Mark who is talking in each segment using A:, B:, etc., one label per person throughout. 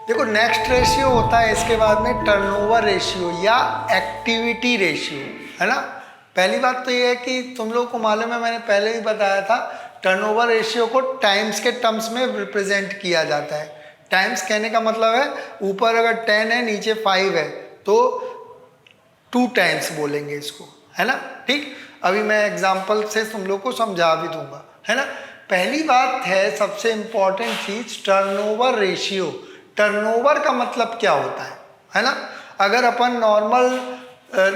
A: देखो next ratio होता है इसके बाद में टर्नओवर रेशियो या एक्टिविटी रेशियो, है ना। पहली बात तो ये है कि तुम लोगों को मालूम है, मैंने पहले ही बताया था, टर्नओवर रेशियो को टाइम्स के टर्म्स में रिप्रेजेंट किया जाता है। टाइम्स कहने का मतलब है ऊपर अगर 10 है नीचे 5 है तो 2 टाइम्स बोलेंगे इसको, है ना। ठीक, अभी मैं एग्जाम्पल से तुम लोग को समझा भी दूंगा, है ना। पहली बात है सबसे इंपॉर्टेंट चीज टर्नओवर रेशियो। टर्नओवर का मतलब क्या होता है ना। अगर अपन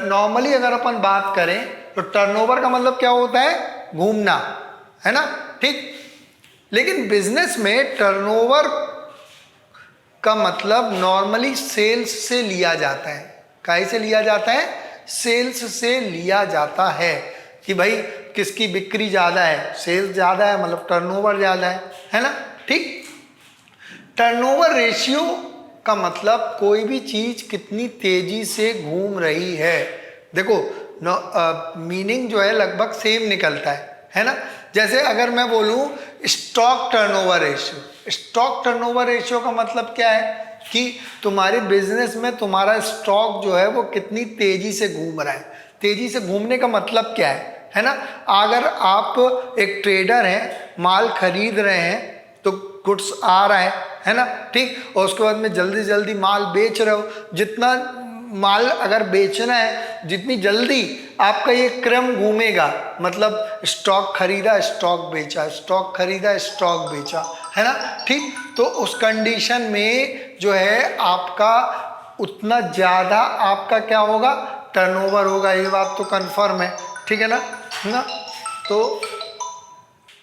A: नॉर्मली अगर अपन बात करें तो टर्नओवर का मतलब क्या होता है, घूमना, है ना। ठीक, लेकिन बिजनेस में टर्नओवर का मतलब नॉर्मली सेल्स से लिया जाता है। काहे से लिया जाता है, सेल्स से लिया जाता है कि भाई किसकी बिक्री ज़्यादा है, सेल्स ज़्यादा है मतलब टर्नओवर ज़्यादा है ना। ठीक, टर्नओवर रेशियो का मतलब कोई भी चीज़ कितनी तेज़ी से घूम रही है। देखो मीनिंग जो है लगभग सेम निकलता है ना। जैसे अगर मैं बोलूँ stock turnover ratio, stock turnover ratio का मतलब क्या है कि तुम्हारे बिजनेस में तुम्हारा स्टॉक जो है वो कितनी तेजी से घूम रहा है। तेजी से घूमने का मतलब क्या है ना। अगर आप एक ट्रेडर हैं, माल खरीद रहे हैं तो गुड्स आ रहा है ना। ठीक, और उसके बाद में जल्दी जल्दी माल बेच रहे हो। जितना माल अगर बेचना है, जितनी जल्दी आपका ये क्रम घूमेगा, मतलब स्टॉक खरीदा स्टॉक बेचा, स्टॉक खरीदा स्टॉक बेचा, है ना। ठीक, तो उस कंडीशन में जो है आपका उतना ज़्यादा आपका क्या होगा, टर्नओवर होगा। ये बात तो कंफर्म है, ठीक है ना। तो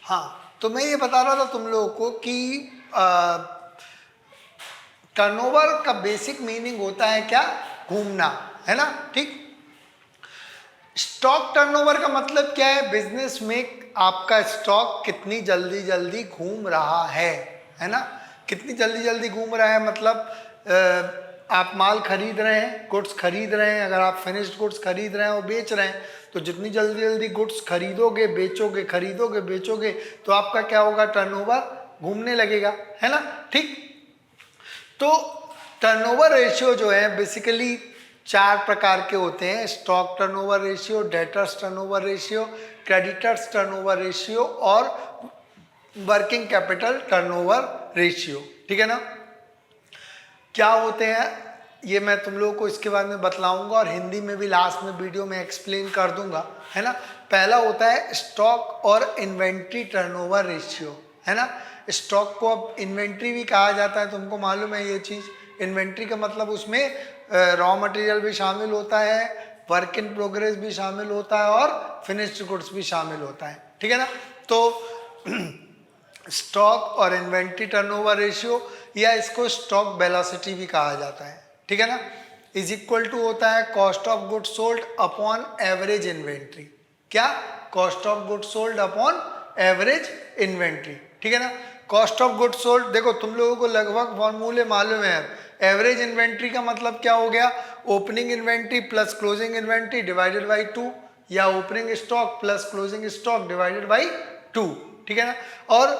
A: हाँ, तो मैं ये बता रहा था तुम लोगों को कि टर्नओवर का बेसिक मीनिंग होता है क्या, घूमना, है ना। ठीक, स्टॉक टर्नओवर का मतलब क्या है, बिजनेस में आपका स्टॉक कितनी जल्दी जल्दी घूम रहा है ना। कितनी जल्दी जल्दी घूम रहा है मतलब आप माल खरीद रहे हैं, गुड्स खरीद रहे हैं, अगर आप फिनिश्ड गुड्स खरीद रहे हैं और बेच रहे हैं तो जितनी जल्दी जल्दी गुड्स खरीदोगे बेचोगे, खरीदोगे बेचोगे तो आपका क्या होगा, टर्नओवर घूमने लगेगा, है ना। ठीक, तो टर्नओवर रेशियो जो है बेसिकली 4 प्रकार के होते हैं, stock turnover ratio, debtors turnover ratio, creditors turnover ratio और वर्किंग कैपिटल टर्नओवर रेशियो, ठीक है ना। क्या होते हैं ये मैं तुम लोगों को इसके बारे में बतलाऊंगा और हिंदी में भी लास्ट में वीडियो में एक्सप्लेन कर दूंगा, है ना। पहला होता है स्टॉक और इन्वेंट्री टर्नओवर रेशियो, है ना। स्टॉक को अब इन्वेंट्री भी कहा जाता है, तुमको मालूम है ये चीज़। इन्वेंट्री का मतलब उसमें रॉ मटेरियल भी शामिल होता है, वर्क इन प्रोग्रेस भी शामिल होता है और फिनिश्ड गुड्स भी शामिल होता है, ठीक है ना। तो स्टॉक और इन्वेंट्री टर्नओवर रेशियो या इसको स्टॉक वेलोसिटी भी कहा जाता है, ठीक है ना, इज इक्वल टू होता है cost of goods sold upon average inventory. क्या, cost of goods sold upon average inventory, ठीक है ना। कॉस्ट ऑफ गुड्स सोल्ड, देखो तुम लोगों को लगभग फॉर्मूले मालूम है। एवरेज इन्वेंट्री का मतलब क्या हो गया, opening inventory plus closing inventory divided by 2 या opening stock plus closing stock divided by 2, ठीक है ना। और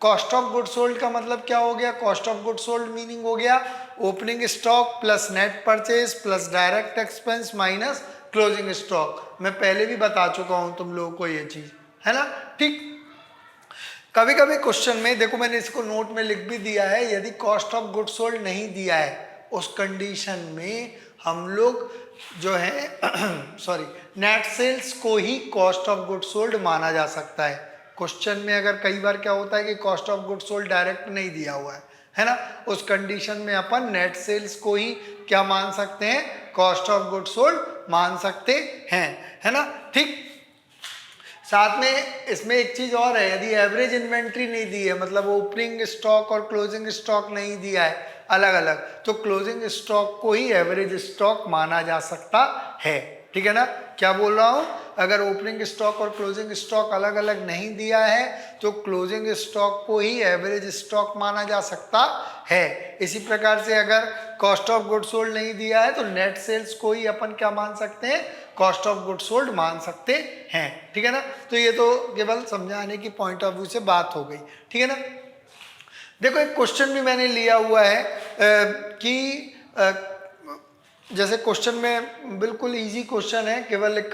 A: कॉस्ट ऑफ गुड सोल्ड का मतलब क्या हो गया, cost of good sold meaning हो गया opening stock plus net purchase plus direct expense minus closing stock. मैं पहले भी बता चुका हूं तुम लोगों को ये चीज, है ना। ठीक, कभी कभी क्वेश्चन में देखो मैंने इसको नोट में लिख भी दिया है, यदि कॉस्ट ऑफ गुड सोल्ड नहीं दिया है उस कंडीशन में हम लोग जो है सॉरी नेट सेल्स को ही कॉस्ट ऑफ गुड सोल्ड माना जा सकता है। क्वेश्चन में अगर कई बार क्या होता है कि cost of good sold direct नहीं दिया हुआ है ना, उस कंडीशन में अपन नेट सेल्स को ही क्या मान सकते हैं, कॉस्ट ऑफ गुड सोल्ड मान सकते हैं, है ना। ठीक, साथ में इसमें एक चीज और है, यदि एवरेज इन्वेंट्री नहीं दी है मतलब ओपनिंग स्टॉक और क्लोजिंग स्टॉक नहीं दिया है अलग अलग, तो क्लोजिंग स्टॉक को ही एवरेज स्टॉक माना जा सकता है, ठीक है ना। क्या बोल रहा हूं, अगर ओपनिंग स्टॉक और क्लोजिंग स्टॉक अलग अलग नहीं दिया है तो क्लोजिंग स्टॉक को ही एवरेज स्टॉक माना जा सकता है। इसी प्रकार से अगर कॉस्ट ऑफ गुड सोल्ड नहीं दिया है तो नेट सेल्स को ही अपन क्या मान सकते हैं, कॉस्ट ऑफ गुड सोल्ड मान सकते हैं, ठीक है ना। तो ये तो केवल समझाने की पॉइंट ऑफ व्यू से बात हो गई, ठीक है ना। देखो एक क्वेश्चन भी मैंने लिया हुआ है कि जैसे क्वेश्चन में बिल्कुल इजी क्वेश्चन है, केवल एक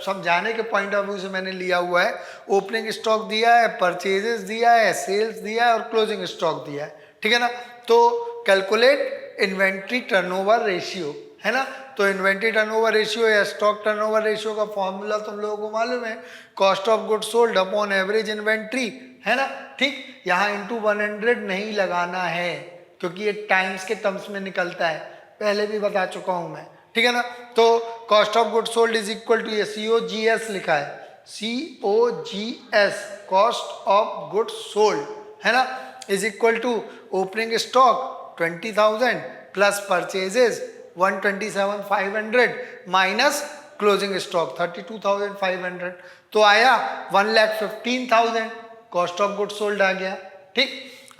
A: समझाने के पॉइंट ऑफ व्यू से मैंने लिया हुआ है। ओपनिंग स्टॉक दिया है, परचेजेस दिया है, सेल्स दिया है और क्लोजिंग स्टॉक दिया है, ठीक है ना। तो कैलकुलेट इन्वेंट्री टर्नओवर रेशियो, है ना। तो इन्वेंट्री टर्नओवर रेशियो या स्टॉक टर्नओवर रेशियो का फॉर्मूला तुम लोगों को मालूम है, cost of goods sold upon average inventory, है ना। ठीक, यहाँ इंटू 100 नहीं लगाना है क्योंकि ये टाइम्स के टर्म्स में निकलता है, पहले भी बता चुका हूं मैं, ठीक है ना। तो cost of goods sold is equal to, ये COGS लिखा है, COGS cost of goods sold, है ना, is equal to opening stock 20,000 plus purchases 127,500 minus closing stock 32,500, तो आया 1,15,000 कॉस्ट ऑफ गुड्स सोल्ड आ गया। ठीक,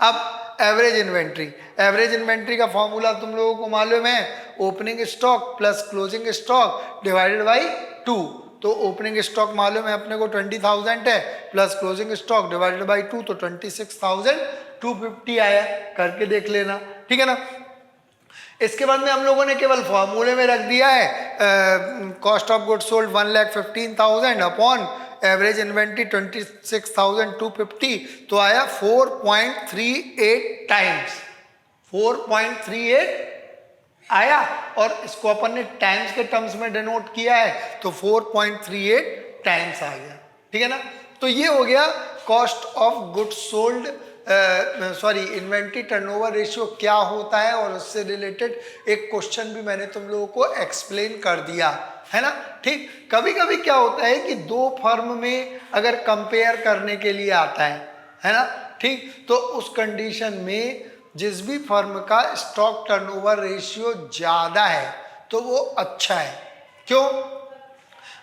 A: अब एवरेज इन्वेंट्री, एवरेज इन्वेंट्री का फॉर्मूला तुम लोगों को मालूम है, opening stock plus closing stock divided by 2। तो ओपनिंग स्टॉक मालूम है अपने को 20,000 है, plus closing stock divided by 2 तो 26,250 आया, करके देख लेना, ठीक है ना। इसके बाद में हम लोगों ने केवल फॉर्मूले में रख दिया है cost of goods sold 1,15,000 upon average inventory 26,250, तो आया 4.38 टाइम्स, 4.38 आया, और इसको अपन ने टाइम्स के टर्म्स में डिनोट किया है तो 4.38 टाइम्स आ गया, ठीक है ना। तो ये हो गया cost of goods sold, sorry inventory turnover ratio क्या होता है, और उससे रिलेटेड एक क्वेश्चन भी मैंने तुम लोगों को एक्सप्लेन कर दिया, है ना। ठीक, कभी कभी क्या होता है कि दो फर्म में अगर कंपेयर करने के लिए आता है ना, ठीक, तो उस कंडीशन में जिस भी फर्म का स्टॉक टर्नओवर रेशियो ज़्यादा है तो वो अच्छा है। क्यों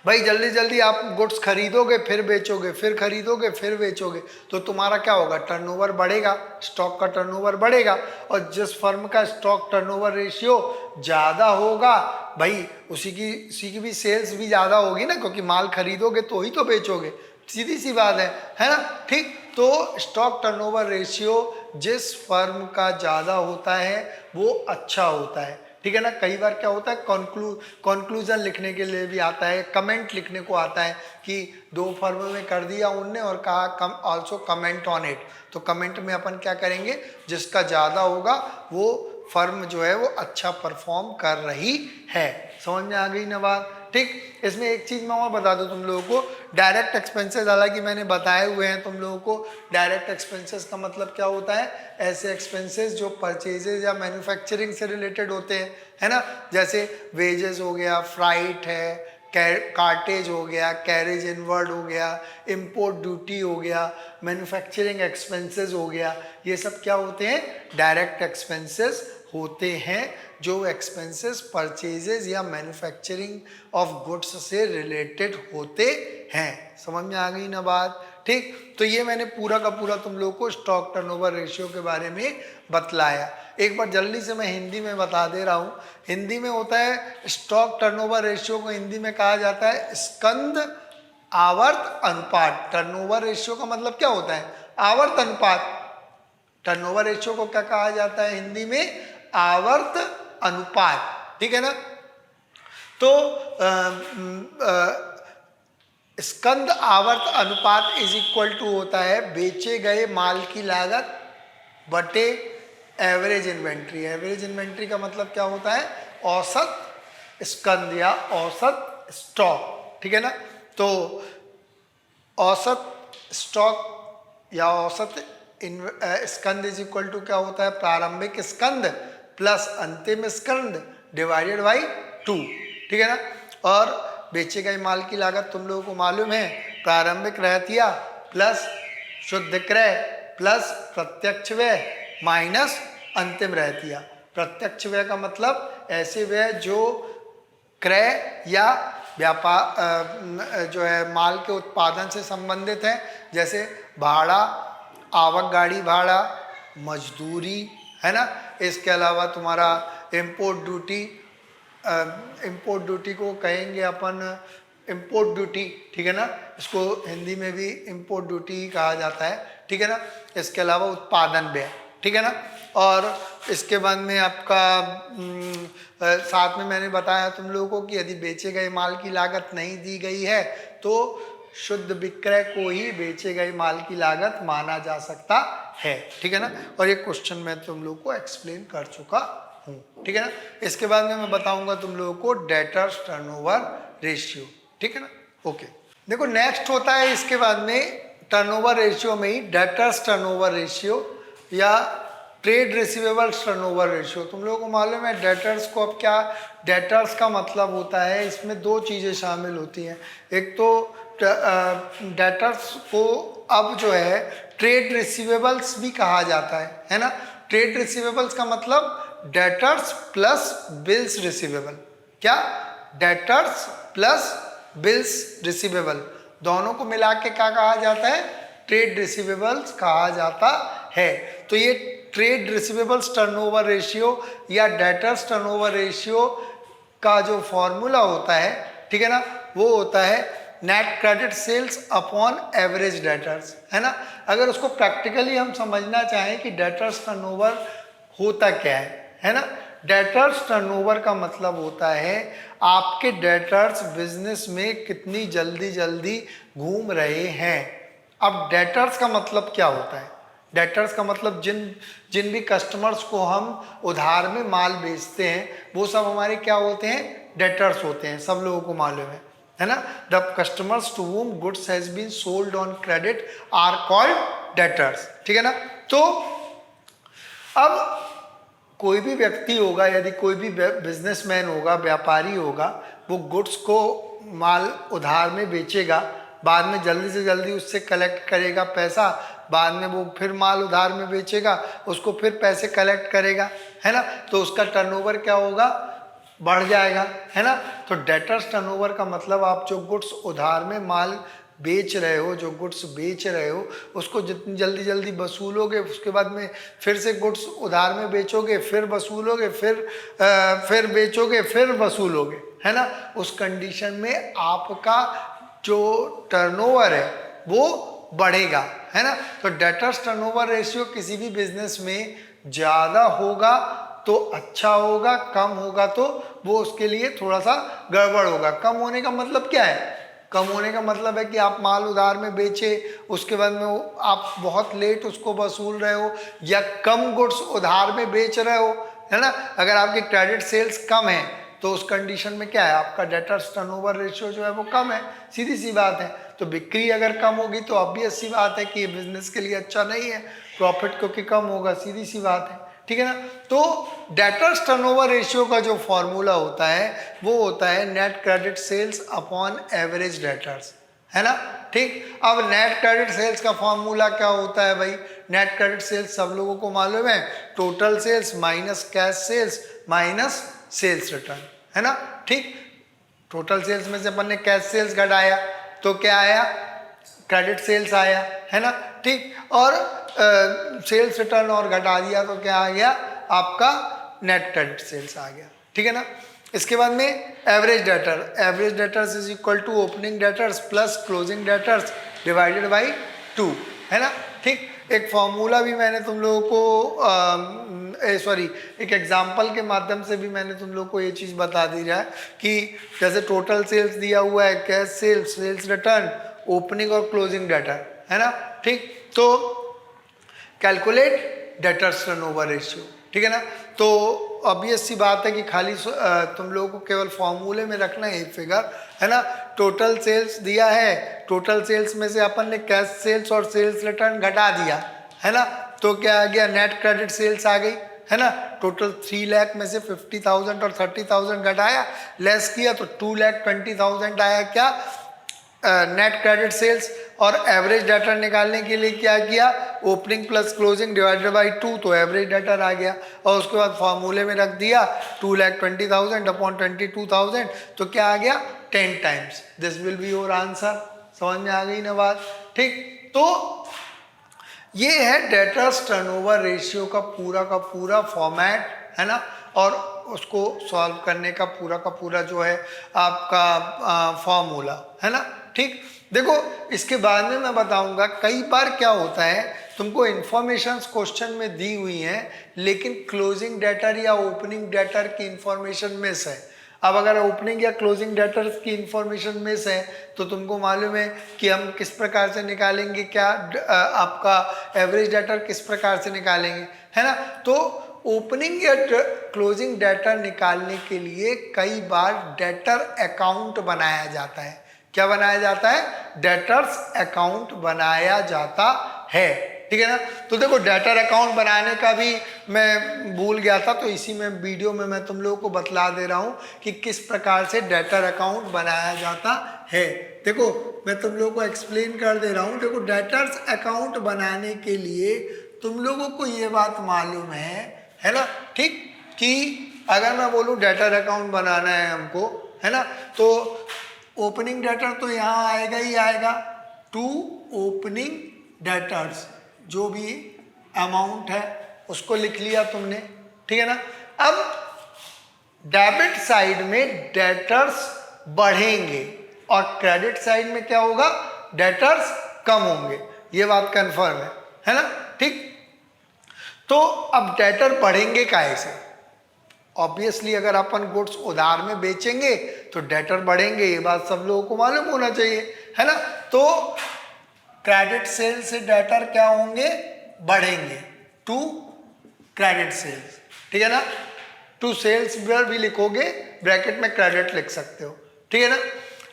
A: भाई, जल्दी जल्दी आप गुड्स खरीदोगे फिर बेचोगे, फिर खरीदोगे फिर बेचोगे, तो तुम्हारा क्या होगा, टर्नओवर बढ़ेगा, स्टॉक का टर्नओवर बढ़ेगा। और जिस फर्म का स्टॉक टर्नओवर रेशियो ज़्यादा होगा भाई, उसी की भी सेल्स भी ज़्यादा होगी ना, क्योंकि माल खरीदोगे तो ही तो बेचोगे, सीधी सी बात है ना। ठीक, तो स्टॉक टर्नओवर रेशियो जिस फर्म का ज़्यादा होता है वो अच्छा होता है, ठीक है ना। कई बार क्या होता है, कंक्लूजन लिखने के लिए भी आता है, कमेंट लिखने को आता है कि दो फर्म में कर दिया उनने और कहा ऑल्सो कमेंट ऑन इट, तो कमेंट में अपन क्या करेंगे, जिसका ज़्यादा होगा वो फर्म जो है वो अच्छा परफॉर्म कर रही है। समझ में आ गई ना बात। ठीक, इसमें एक चीज़ मैं और बता दूं तुम लोगों को, डायरेक्ट एक्सपेंसेस, हालांकि मैंने बताए हुए हैं तुम लोगों को, डायरेक्ट एक्सपेंसेस का मतलब क्या होता है, ऐसे एक्सपेंसेस जो परचेजेज या मैन्युफैक्चरिंग से रिलेटेड होते हैं, है ना। जैसे वेजेस हो गया, फ्राइट है, कार्टेज हो गया, कैरेज इनवर्ड हो गया, इंपोर्ट ड्यूटी हो गया, मैन्युफैक्चरिंग एक्सपेंसेस हो गया, ये सब क्या होते हैं, डायरेक्ट एक्सपेंसेस होते हैं, जो एक्सपेंसेस परचेजेज या मैन्युफैक्चरिंग ऑफ गुड्स से रिलेटेड होते हैं। समझ में आ गई ना बात। ठीक, तो ये मैंने पूरा का पूरा तुम लोगों को स्टॉक टर्नओवर रेशियो के बारे में बतलाया। एक बार जल्दी से मैं हिंदी में बता दे रहा हूँ। हिंदी में होता है स्टॉक टर्नओवर रेशियो को हिंदी में कहा जाता है स्कंद आवर्त अनुपात। टर्नओवर रेशियो का मतलब क्या होता है, आवर्त अनुपात। टर्नओवर रेशियो को क्या कहा जाता है हिंदी में, आवर्त अनुपात, ठीक है ना। तो स्कंद आवर्त अनुपात इज इक्वल टू होता है बेचे गए माल की लागत बटे एवरेज इन्वेंट्री। एवरेज इन्वेंट्री का मतलब क्या होता है, औसत स्कंद या औसत स्टॉक, ठीक है ना। तो औसत स्टॉक या औसत स्कंद इज इक्वल टू क्या होता है, प्रारंभिक स्कंद प्लस अंतिम स्कंद डिवाइडेड बाई 2, ठीक है ना। और बेचे गए माल की लागत तुम लोगों को मालूम है, प्रारंभिक रहतिया प्लस शुद्ध क्रय प्लस प्रत्यक्ष व्यय माइनस अंतिम रहतिया। प्रत्यक्ष व्यय का मतलब ऐसे व्यय जो क्रय या व्यापार जो है माल के उत्पादन से संबंधित है, जैसे भाड़ा, आवक गाड़ी भाड़ा, मजदूरी, है ना। इसके अलावा तुम्हारा इंपोर्ट ड्यूटी, इंपोर्ट ड्यूटी को कहेंगे अपन इंपोर्ट ड्यूटी, ठीक है ना। इसको हिंदी में भी इंपोर्ट ड्यूटी ही कहा जाता है, ठीक है ना। इसके अलावा उत्पादन व्यय, ठीक है ना। और इसके बाद में आपका साथ में मैंने बताया तुम लोगों को कि यदि बेचे गए माल की लागत नहीं दी गई है तो शुद्ध विक्रय को ही बेचे गए माल की लागत माना जा सकता है, ठीक है ना। और ये क्वेश्चन मैं तुम लोग को एक्सप्लेन कर चुका हूँ, ठीक है ना। इसके बाद में मैं बताऊंगा तुम लोगों को डेटर्स टर्नओवर रेशियो, ठीक है ना। ओके, देखो नेक्स्ट होता है इसके बाद में टर्नओवर रेशियो में ही डेटर्स टर्नओवर रेशियो या ट्रेड रिसीवेबल्स टर्नओवर रेशियो। तुम लोगों को मालूम है डेटर्स को अब क्या, डेटर्स का मतलब होता है इसमें दो चीज़ें शामिल होती हैं। एक तो डेटर्स को अब जो है ट्रेड रिसीवेबल्स भी कहा जाता है ना। ट्रेड रिसीवेबल्स का मतलब डेटर्स प्लस बिल्स रिसीवेबल। क्या, डेटर्स प्लस बिल्स रिसीवेबल दोनों को मिला के क्या कहा जाता है, ट्रेड रिसीवेबल्स कहा जाता है। तो ये ट्रेड रिसीवेबल्स टर्नओवर रेशियो या डेटर्स टर्नओवर रेशियो का जो फॉर्मूला होता है, ठीक है ना, वो होता है net credit sales upon average debtors, है ना। अगर उसको प्रैक्टिकली हम समझना चाहें कि डेटर्स टर्नओवर होता क्या है ना। डेटर्स टर्नओवर का मतलब होता है आपके डेटर्स बिजनेस में कितनी जल्दी जल्दी घूम रहे हैं। अब डेटर्स का मतलब क्या होता है, डेटर्स का मतलब जिन भी कस्टमर्स को हम उधार में माल बेचते हैं वो सब हमारे क्या होते हैं, डेटर्स होते हैं, सब लोगों को मालूम है ना। The customers to whom goods has been sold on credit are called debtors, ठीक है ना। तो अब कोई भी व्यक्ति होगा, यदि कोई भी बिजनेसमैन होगा, व्यापारी होगा, वो गुड्स को माल उधार में बेचेगा, बाद में जल्दी से जल्दी उससे कलेक्ट करेगा पैसा, बाद में वो फिर माल उधार में बेचेगा, उसको फिर पैसे कलेक्ट करेगा, है ना। तो उसका टर्नओवर क्या होगा, बढ़ जाएगा, है ना। तो डेटर्स टर्नओवर का मतलब आप जो गुड्स उधार में माल बेच रहे हो, जो गुड्स बेच रहे हो उसको जितनी जल्दी जल्दी वसूलोगे, उसके बाद में फिर से गुड्स उधार में बेचोगे, फिर वसूलोगे, फिर बेचोगे, फिर वसूलोगे, है ना। उस कंडीशन में आपका जो टर्नओवर है वो बढ़ेगा, है ना। तो डेटर्स टर्नओवर रेशियो किसी भी बिजनेस में ज़्यादा होगा तो अच्छा होगा, कम होगा तो वो उसके लिए थोड़ा सा गड़बड़ होगा। कम होने का मतलब क्या है, कम होने का मतलब है कि आप माल उधार में बेचे, उसके बाद में आप बहुत लेट उसको वसूल रहे हो, या कम गुड्स उधार में बेच रहे हो, है ना। अगर आपकी क्रेडिट सेल्स कम है तो उस कंडीशन में क्या है, आपका डेटर्स टर्नओवर रेशियो जो है वो कम है, सीधी सी बात है। तो बिक्री अगर कम होगी तो ऑब्वियस सी बात है कि ये बिजनेस के लिए अच्छा नहीं है, प्रॉफिट क्योंकि कम होगा, सीधी सी बात है, ठीक है ना। तो डेटर्स टर्नओवर रेशियो का जो फॉर्मूला होता है वो होता है net credit sales upon average debtors, है ना, ठीक। अब नेट क्रेडिट सेल्स का फॉर्मूला क्या होता है भाई, नेट क्रेडिट सेल्स सब लोगों को मालूम है, total sales minus cash sales minus sales return, है ना, ठीक। टोटल सेल्स में से अपन ने कैश सेल्स घटाया तो क्या आया, क्रेडिट सेल्स आया, है ना, ठीक। और सेल्स रिटर्न और घटा दिया तो क्या आ गया, आपका नेट क्रेडिट सेल्स आ गया, ठीक है ना। इसके बाद में average debtor, average debtors is equal to opening debtors plus closing debtors divided by 2, है ना, ठीक। एक फॉर्मूला भी मैंने तुम लोगों को एक एग्जाम्पल के माध्यम से भी मैंने तुम लोग को ये चीज़ बता दी है कि जैसे टोटल सेल्स दिया हुआ है, cash sales, sales return, opening और क्लोजिंग डेटर, है ना, ठीक। तो कैलकुलेट डेटर्स टर्नओवर रेशियो, ठीक है ना। तो ऑब्वियस सी बात है कि खाली तुम लोगों को केवल फॉर्मूले में रखना है फिगर, है ना। टोटल सेल्स दिया है, टोटल सेल्स में से अपन ने कैश सेल्स और सेल्स रिटर्न घटा दिया, है ना, तो क्या आ गया, नेट क्रेडिट सेल्स आ गई, है ना। टोटल 3 लाख में से 50,000 और 30,000 घटाया, लेस किया तो 2,20,000 आया क्या, नेट क्रेडिट सेल्स। और एवरेज डेटर निकालने के लिए क्या किया, opening plus closing divided by 2, तो एवरेज डेटर आ गया। और उसके बाद फॉर्मूले में रख दिया 2,20,000 अपॉन 22,000, तो क्या आ गया, 10 times. This will be your answer. समझ में आ गई ना बात, ठीक। तो ये है डेटर्स टर्नओवर रेशियो का पूरा फॉर्मेट, है ना, और उसको सॉल्व करने का पूरा जो है आपका फॉर्मूला, है ना, ठीक। देखो इसके बाद में मैं बताऊंगा, कई बार क्या होता है तुमको इंफॉर्मेशंस क्वेश्चन में दी हुई हैं, लेकिन क्लोजिंग डेटर या ओपनिंग डेटर की इंफॉर्मेशन मिस है। अब अगर ओपनिंग या क्लोजिंग डेटर्स की इंफॉर्मेशन मिस है तो तुमको मालूम है कि हम किस प्रकार से निकालेंगे, क्या आपका एवरेज डेटर किस प्रकार से निकालेंगे, है ना। तो ओपनिंग या क्लोजिंग डेटर निकालने के लिए कई बार डेटर अकाउंट बनाया जाता है। क्या बनाया जाता है? डेटर्स अकाउंट बनाया जाता है, ठीक है ना। तो देखो डेटर अकाउंट बनाने का भी मैं भूल गया था, तो इसी में वीडियो में मैं तुम लोगों को बतला दे रहा हूँ कि किस प्रकार से डेटर अकाउंट बनाया जाता है। देखो मैं तुम लोगों को एक्सप्लेन कर दे रहा हूँ। देखो डेटर्स अकाउंट बनाने के लिए तुम लोगों को ये बात मालूम है ना, ठीक, कि अगर मैं बोलूँ डेटर अकाउंट बनाना है हमको, है ना, तो ओपनिंग डेटर तो यहाँ आएगा ही आएगा, टू ओपनिंग डेटर्स, जो भी अमाउंट है उसको लिख लिया तुमने, ठीक है ना। अब डेबिट साइड में डेटर्स बढ़ेंगे और क्रेडिट साइड में क्या होगा? डेटर्स कम होंगे। ये बात कंफर्म है ना, ठीक। तो अब डेटर बढ़ेंगे काहे से? ऑब्वियसली अगर अपन गुड्स उधार में बेचेंगे तो डेटर बढ़ेंगे, ये बात सब लोगों को मालूम होना चाहिए, है ना। तो क्रेडिट सेल से डेटर क्या होंगे? बढ़ेंगे, टू क्रेडिट सेल्स, ठीक है ना। टू सेल्स भी लिखोगे, ब्रैकेट में क्रेडिट लिख सकते हो, ठीक है ना।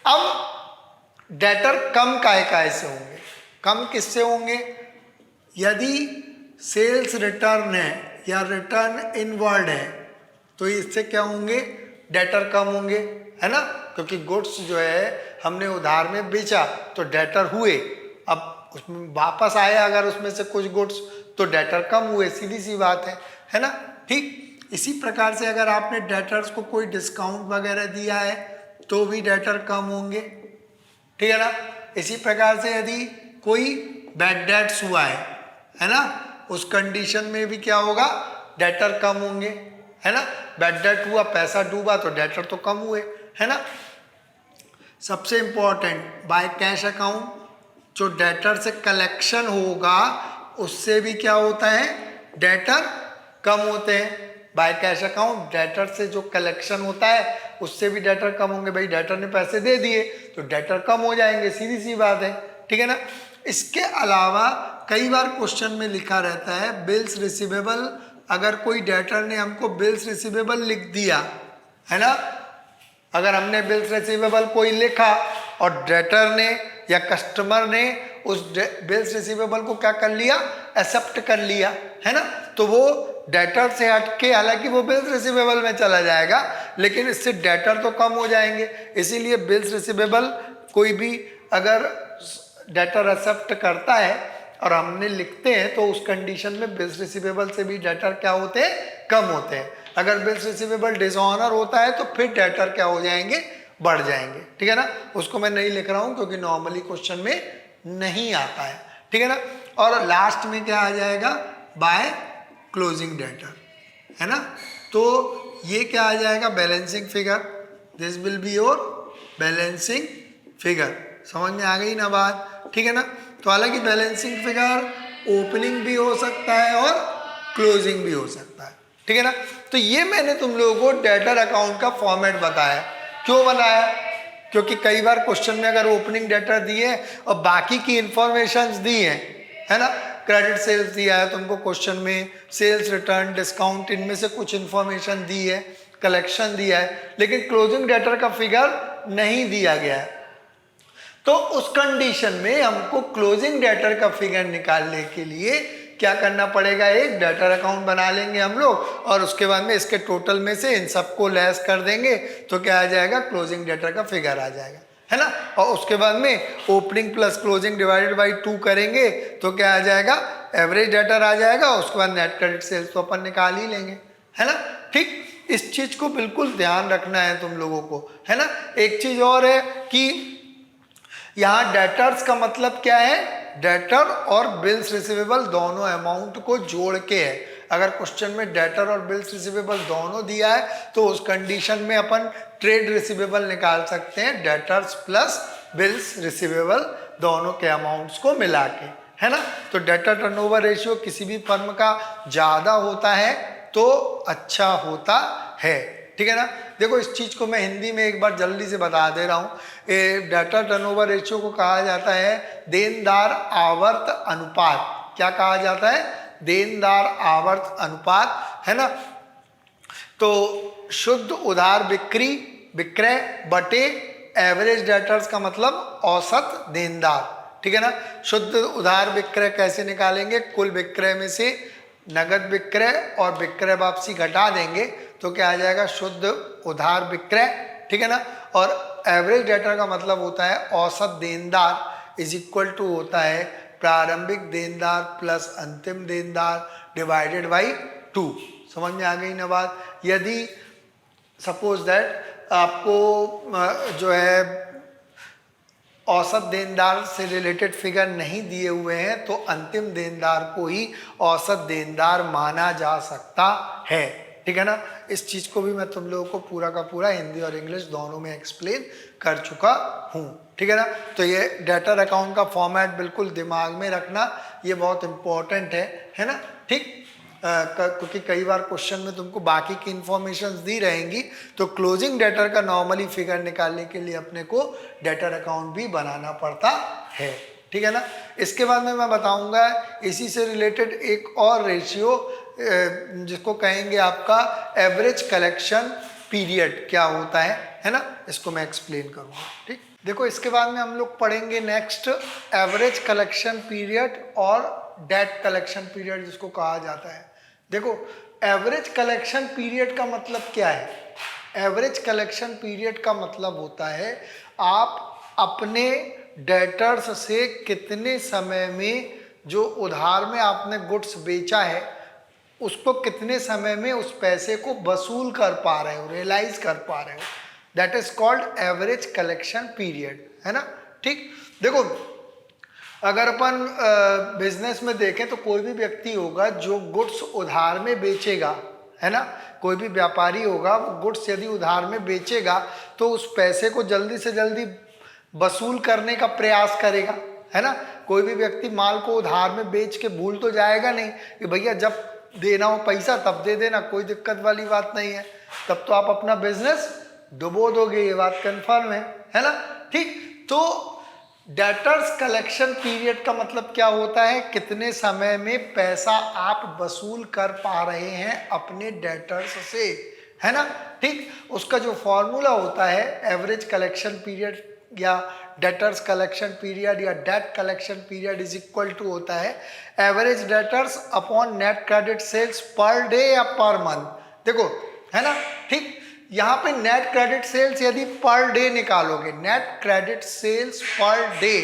A: अब डेटर कम काहे से होंगे? कम किससे होंगे? यदि सेल्स रिटर्न है या रिटर्न इनवर्ड है तो इससे क्या होंगे? डेटर कम होंगे, है ना, क्योंकि गुड्स जो है हमने उधार में बेचा तो डेटर हुए, अब उसमें वापस आया अगर उसमें से कुछ गुड्स तो डेटर कम हुए, सीधी सी बात है ना, ठीक। इसी प्रकार से अगर आपने डेटर्स को कोई डिस्काउंट वगैरह दिया है तो भी डेटर कम होंगे, ठीक है ना। इसी प्रकार से यदि कोई बैड डेट्स हुआ है ना, उस कंडीशन में भी क्या होगा? डेटर कम होंगे, है ना। बैड डेट हुआ, पैसा डूबा तो डेटर तो कम हुए, है ना। सबसे इंपॉर्टेंट बाय कैश अकाउंट, जो डेटर से कलेक्शन होगा उससे भी क्या होता है? डेटर कम होते हैं। बाय कैश अकाउंट डेटर से जो कलेक्शन होता है उससे भी डेटर कम होंगे। भाई डेटर ने पैसे दे दिए तो डेटर कम हो जाएंगे, सीधी सी बात है, ठीक है ना। इसके अलावा कई बार क्वेश्चन में लिखा रहता है बिल्स रिसीवेबल। अगर कोई डेटर ने हमको बिल्स रिसीवेबल लिख दिया, है ना, अगर हमने बिल्स रिसीवेबल कोई लिखा और डेटर ने या कस्टमर ने उस बिल्स रिसीवेबल को क्या कर लिया? एक्सेप्ट कर लिया, है ना, तो वो डेटर से हटके, हालांकि वो बिल्स रिसीवेबल में चला जाएगा लेकिन इससे डेटर तो कम हो जाएंगे। इसीलिए बिल्स रिसीवेबल कोई भी अगर डेटर एक्सेप्ट करता है और हमने लिखते हैं तो उस कंडीशन में बिल्स रिसीवेबल से भी डेटर क्या होते हैं? कम होते हैं। अगर बिल्स रिसीवेबल डिसऑनर होता है तो फिर डेटर क्या हो जाएंगे? बढ़ जाएंगे, ठीक है ना। उसको मैं नहीं लिख रहा हूं क्योंकि नॉर्मली क्वेश्चन में नहीं आता है, ठीक है ना। और लास्ट में क्या आ जाएगा? बाय क्लोजिंग डेटर, है ना। तो ये क्या आ जाएगा? Balancing figure. This will be your balancing figure. समझ में आ गई ना बात, ठीक है ना। तो हालांकि बैलेंसिंग फिगर ओपनिंग भी हो सकता है और क्लोजिंग भी हो सकता है, ठीक है ना। तो ये मैंने तुम लोगों को डेटर अकाउंट का फॉर्मेट बताया। क्यों बनाया? क्योंकि कई बार क्वेश्चन में अगर ओपनिंग डेटर दिए और बाकी की इंफॉर्मेशंस दी है ना, क्रेडिट सेल्स दिया है तुमको क्वेश्चन में, सेल्स रिटर्न, डिस्काउंट, इनमें से कुछ इंफॉर्मेशन दी है, कलेक्शन दिया है, लेकिन क्लोजिंग डेटर का फिगर नहीं दिया गया है, तो उस कंडीशन में हमको क्लोजिंग डेटर का फिगर निकालने के लिए क्या करना पड़ेगा? एक डेटर अकाउंट बना लेंगे हम लोग और उसके बाद में इसके टोटल में से इन सबको लेस कर देंगे तो क्या आ जाएगा? क्लोजिंग डेटर का फिगर आ जाएगा, है ना। और उसके बाद में opening plus closing divided by 2 करेंगे तो क्या आ जाएगा? एवरेज डेटर आ जाएगा। उसके बाद नेट क्रेडिट सेल्स तो अपन निकाल ही लेंगे, है ना, ठीक। इस चीज को बिल्कुल ध्यान रखना है तुम लोगों को, है ना। एक चीज और है कि यहाँ डेटर्स का मतलब क्या है? डेटर और बिल्स रिसीवेबल दोनों अमाउंट को जोड़ के है। अगर क्वेश्चन में डेटर और बिल्स रिसीवेबल दोनों दिया है तो उस कंडीशन में अपन ट्रेड रिसीवेबल निकाल सकते हैं, डेटर्स प्लस बिल्स रिसीवेबल दोनों के अमाउंट्स को मिला के, है ना। तो डेटर टर्नओवर रेशियो किसी भी फर्म का ज़्यादा होता है तो अच्छा होता है, ठीक है ना। देखो इस चीज़ को मैं हिंदी में एक बार जल्दी से बता दे रहा हूँ। डेटर टर्नओवर रेशियो को कहा जाता है देनदार आवर्त अनुपात। क्या कहा जाता है? देनदार आवर्त अनुपात, है ना। तो शुद्ध उधार बिक्री विक्रय बटे एवरेज डेटर्स का मतलब औसत देनदार, ठीक है ना। शुद्ध उधार विक्रय कैसे निकालेंगे? कुल विक्रय में से नगद विक्रय और विक्रय वापसी घटा देंगे तो क्या आ जाएगा? शुद्ध उधार विक्रय, ठीक है ना। और एवरेज डेटर का मतलब होता है औसत देनदार इज इक्वल टू होता है प्रारंभिक देनदार प्लस अंतिम देनदार डिवाइडेड बाई 2। समझ में आ गई ना बात। यदि सपोज दैट आपको जो है औसत देनदार से रिलेटेड फिगर नहीं दिए हुए हैं तो अंतिम देनदार को ही औसत देनदार माना जा सकता है, ठीक है ना। इस चीज़ को भी मैं तुम लोगों को पूरा का पूरा हिंदी और इंग्लिश दोनों में एक्सप्लेन कर चुका हूँ, ठीक है ना। तो ये डेटर अकाउंट का फॉर्मेट बिल्कुल दिमाग में रखना, ये बहुत इम्पोर्टेंट है ना, ठीक। क्योंकि कई बार क्वेश्चन में तुमको बाकी की इंफॉर्मेशन दी रहेंगी तो क्लोजिंग डेटर का नॉर्मली फिगर निकालने के लिए अपने को डेटर अकाउंट भी बनाना पड़ता है, ठीक है ना। इसके बाद में मैं बताऊंगा इसी से रिलेटेड एक और रेशियो जिसको कहेंगे आपका एवरेज कलेक्शन पीरियड क्या होता है ना। इसको मैं एक्सप्लेन करूंगा, ठीक। देखो इसके बाद में हम लोग पढ़ेंगे नेक्स्ट एवरेज कलेक्शन पीरियड और डेट कलेक्शन पीरियड जिसको कहा जाता है। देखो एवरेज कलेक्शन पीरियड का मतलब क्या है? एवरेज कलेक्शन पीरियड का मतलब होता है आप अपने डेटर्स से कितने समय में जो उधार में आपने गुड्स बेचा है उसको कितने समय में उस पैसे को वसूल कर पा रहे हो, रियलाइज कर पा रहे हो, that is called average collection period, है ना, ठीक। देखो अगर अपन बिजनेस में देखें तो कोई भी व्यक्ति होगा जो गुड्स उधार में बेचेगा, है ना, कोई भी व्यापारी होगा वो गुड्स यदि उधार में बेचेगा तो उस पैसे को जल्दी से जल्दी वसूल करने का प्रयास करेगा, है ना। कोई भी व्यक्ति माल को उधार में बेच के भूल तो जाएगा नहीं कि भैया जब देना हो पैसा तब दे देना, कोई दिक्कत वाली बात नहीं है, तब तो आप अपना बिजनेस डुबो दोगे, ये बात कंफर्म है ना, ठीक। तो डेटर्स कलेक्शन पीरियड का मतलब क्या होता है? कितने समय में पैसा आप वसूल कर पा रहे हैं अपने डेटर्स से, है ना, ठीक। उसका जो फॉर्मूला होता है एवरेज कलेक्शन पीरियड या डेटर्स कलेक्शन पीरियड या debt collection period is equal to होता है average debtors upon net credit sales per day या पर मंथ। देखो, है ना, ठीक। यहाँ पे नेट क्रेडिट सेल्स यदि पर डे निकालोगे, net credit sales per day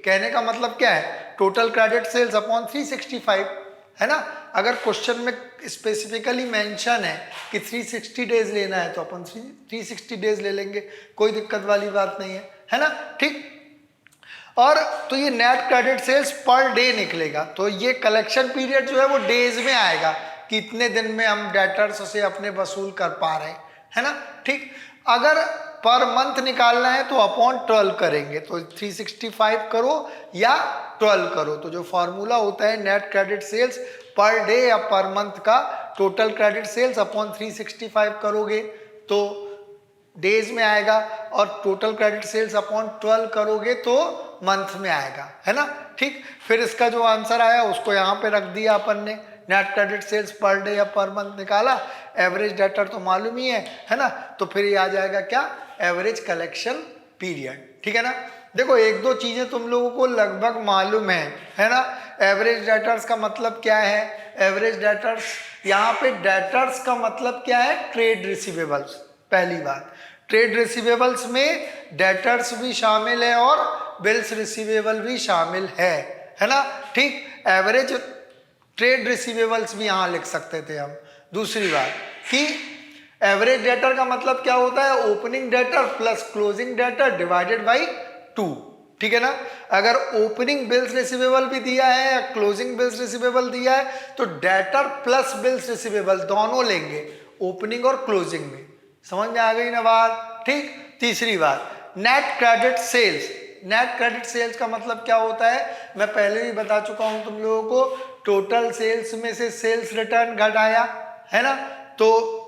A: कहने का मतलब क्या है? टोटल क्रेडिट सेल्स अपॉन 365, है ना। अगर क्वेश्चन में स्पेसिफिकली मेंशन है कि 360 डेज लेना है तो अपन 360 डेज ले लेंगे, कोई दिक्कत वाली बात नहीं है ना, ठीक। और तो ये net credit sales per day निकलेगा, तो ये कलेक्शन पीरियड जो है वो डेज में आएगा कि इतने दिन में हम डेटर्स से अपने वसूल कर पा रहे हैं, है ना, ठीक। अगर पर मंथ निकालना है तो अपॉन 12 करेंगे, तो 365 करो या 12 करो, तो जो फॉर्मूला होता है net credit sales per day या पर मंथ का टोटल क्रेडिट सेल्स अपॉन 365 करोगे तो डेज में आएगा और टोटल क्रेडिट सेल्स अपॉन 12 करोगे तो मंथ में आएगा, है ना, ठीक। फिर इसका जो आंसर आया उसको यहाँ पे रख दिया अपन ने, net credit sales per day या पर मंथ निकाला, एवरेज डेटर तो मालूम ही है ना, तो फिर ये आ जाएगा क्या? एवरेज कलेक्शन पीरियड, ठीक है ना। देखो एक दो चीजें तुम लोगों को लगभग मालूम है ना। एवरेज डेटर्स का मतलब क्या है? एवरेज डेटर्स, यहाँ पे डेटर्स का मतलब क्या है? Trade receivables. पहली बात, ट्रेड रिसीवेबल्स में डेटर्स भी शामिल है और बिल्स रिसीवेबल भी शामिल है ना, ठीक। एवरेज ट्रेड रिसीवेबल्स भी यहाँ लिख सकते थे हम। दूसरी बात कि एवरेज डेटर का मतलब क्या होता है? Opening debtor plus closing debtor divided by 2, ठीक है ना। अगर ओपनिंग बिल्स रिसीवेबल भी दिया है या क्लोजिंग बिल्स रिसीवेबल दिया है तो डेटर प्लस बिल्स रिसीवेबल दोनों लेंगे ओपनिंग और क्लोजिंग में। समझ में आ गई ना बात, ठीक। तीसरी बात, net credit sales, net credit sales का मतलब क्या होता है, मैं पहले भी बता चुका हूं तुम लोगों को, टोटल सेल्स में से सेल्स रिटर्न घटाया, है ना। तो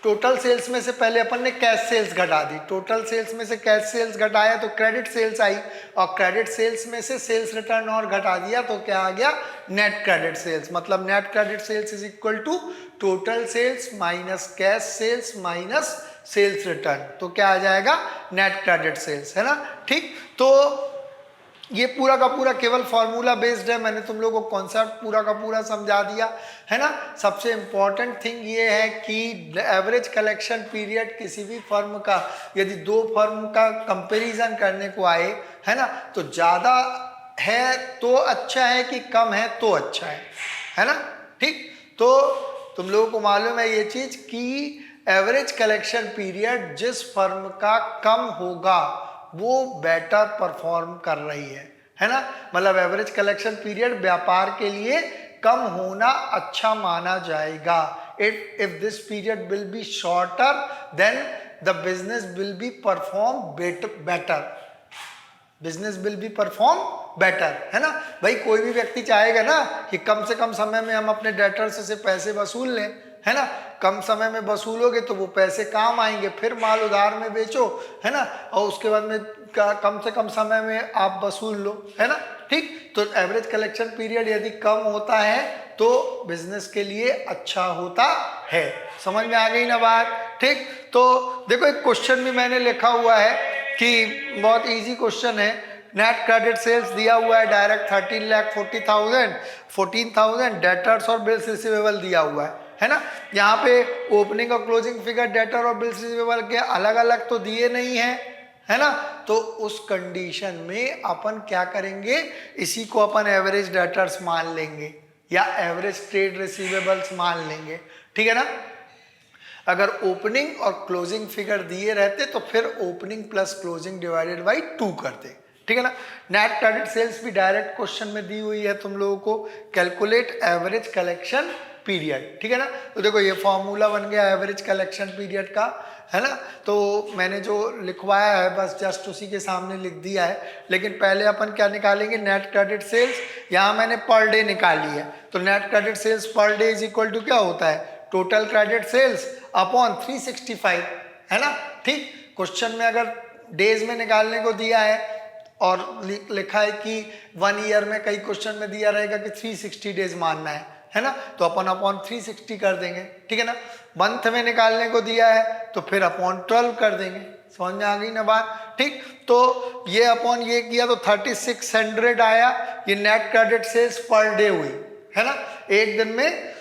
A: टोटल सेल्स में से पहले अपन ने कैश सेल्स घटा दी, टोटल सेल्स में से कैश सेल्स घटाया तो क्रेडिट सेल्स आई, और क्रेडिट सेल्स में से सेल्स रिटर्न और घटा दिया तो क्या आ गया, नेट क्रेडिट सेल्स। मतलब net credit sales is equal to total sales minus cash sales minus sales return, तो क्या आ जाएगा, नेट क्रेडिट सेल्स, है ना। ठीक, तो ये पूरा का पूरा केवल फॉर्मूला बेस्ड है, मैंने तुम लोगों को कॉन्सेप्ट पूरा का पूरा समझा दिया, है ना। सबसे इंपॉर्टेंट थिंग ये है कि एवरेज कलेक्शन पीरियड किसी भी फर्म का, यदि दो फर्म का कंपैरिजन करने को आए, है ना, तो ज़्यादा है तो अच्छा है कि कम है तो अच्छा है ना। ठीक, तो तुम लोगों को मालूम है ये चीज़ कि एवरेज कलेक्शन पीरियड जिस फर्म का कम होगा वो बेटर परफॉर्म कर रही है ना। मतलब एवरेज कलेक्शन पीरियड व्यापार के लिए कम होना अच्छा माना जाएगा। If this period will be shorter than the business will be perform better, business will be perform better, है ना। भाई कोई भी व्यक्ति चाहेगा ना कि कम से कम समय में हम अपने डेटर्स से पैसे वसूल लें, है ना। कम समय में वसूलोगे तो वो पैसे काम आएंगे, फिर माल उधार में बेचो, है ना, और उसके बाद में कम से कम समय में आप वसूल लो, है ना। ठीक, तो एवरेज कलेक्शन पीरियड यदि कम होता है तो बिजनेस के लिए अच्छा होता है। समझ में आ गई ना बात। ठीक, तो देखो एक क्वेश्चन भी मैंने लिखा हुआ है कि बहुत इजी क्वेश्चन है। नेट क्रेडिट सेल्स दिया हुआ है डायरेक्ट 13,40,000, 14,000 डेटर्स और बिल्स रिसीवेबल दिया हुआ है ना। यहाँ पे ओपनिंग और क्लोजिंग फिगर डेटर और बिल्स रिसीवेबल के अलग अलग तो दिए नहीं है ना। तो उस कंडीशन में अपन क्या करेंगे, इसी को अपन एवरेज डेटर्स मान लेंगे या एवरेज ट्रेड रिसीवेबल्स मान लेंगे, ठीक है ना। अगर ओपनिंग और क्लोजिंग फिगर दिए रहते तो फिर opening plus closing divided by 2 करते, ठीक है ना। नेट क्रेडिट सेल्स भी डायरेक्ट क्वेश्चन में दी हुई है तुम लोगों को, कैलकुलेट एवरेज कलेक्शन पीरियड, ठीक है ना। तो देखो ये फॉर्मूला बन गया एवरेज कलेक्शन पीरियड का, है ना। तो मैंने जो लिखवाया है बस जस्ट उसी के सामने लिख दिया है, लेकिन पहले अपन क्या निकालेंगे, नेट क्रेडिट सेल्स। यहाँ मैंने पर डे निकाली है, तो net credit sales per day is equal to क्या होता है, टोटल क्रेडिट सेल्स अपॉन 365, है ना। ठीक, क्वेश्चन में अगर डेज में निकालने को दिया है और लिखा है कि 1 ईयर में, कई क्वेश्चन में दिया रहेगा कि 360 डेज मानना है ना, तो अपन अपॉन 360 कर देंगे, ठीक है ना। मंथ में निकालने को दिया है तो फिर अपॉन 12 कर देंगे। समझ में आ गई ना बात। ठीक, तो ये अपॉन ये किया तो 3600 आया, ये net credit sales per day हुई, है ना। एक दिन में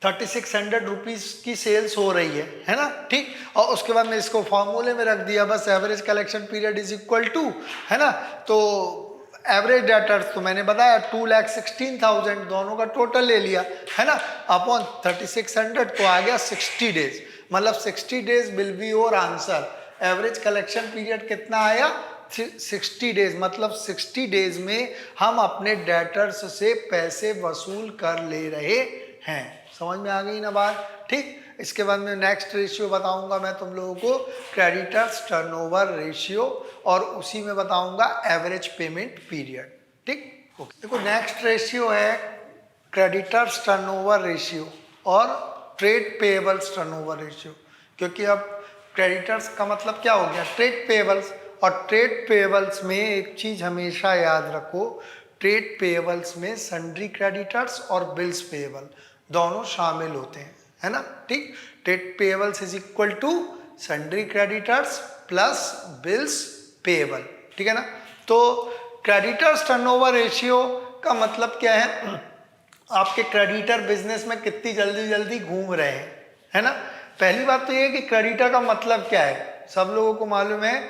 A: 3600 रुपीज़ की सेल्स हो रही है ना। ठीक, और उसके बाद में इसको फॉर्मूले में रख दिया बस, average collection period is equal to, है ना। तो एवरेज डेटर्स तो मैंने बताया 2,16,000, दोनों का टोटल ले लिया, है ना, अपॉन 3600 तो आ गया 60 डेज। मतलब 60 days will be your answer. Average collection period कितना आया, 60 डेज। मतलब 60 डेज में हम अपने डेटर्स से पैसे वसूल कर ले रहे हैं। समझ में आ गई ना बात। ठीक, इसके बाद में नेक्स्ट रेशियो बताऊंगा मैं तुम लोगों को, क्रेडिटर्स टर्नओवर रेशियो, और उसी में बताऊंगा एवरेज पेमेंट पीरियड। ठीक, ओके। देखो नेक्स्ट रेशियो है क्रेडिटर्स टर्नओवर रेशियो और ट्रेड पेएबल्स टर्नओवर रेशियो, क्योंकि अब क्रेडिटर्स का मतलब क्या हो गया, ट्रेड पेएबल्स। और ट्रेड पेएबल्स में एक चीज हमेशा याद रखो, ट्रेड पेएबल्स में सन्ड्री क्रेडिटर्स और बिल्स पेएबल दोनों शामिल होते हैं, है ना। ठीक, trade payables is equal to sundry creditors plus bills payable, ठीक है ना। तो क्रेडिटर्स टर्नओवर रेशियो का मतलब क्या है, आपके क्रेडिटर बिजनेस में कितनी जल्दी जल्दी घूम रहे हैं, है ना। पहली बात तो ये है कि क्रेडिटर का मतलब क्या है, सब लोगों को मालूम है,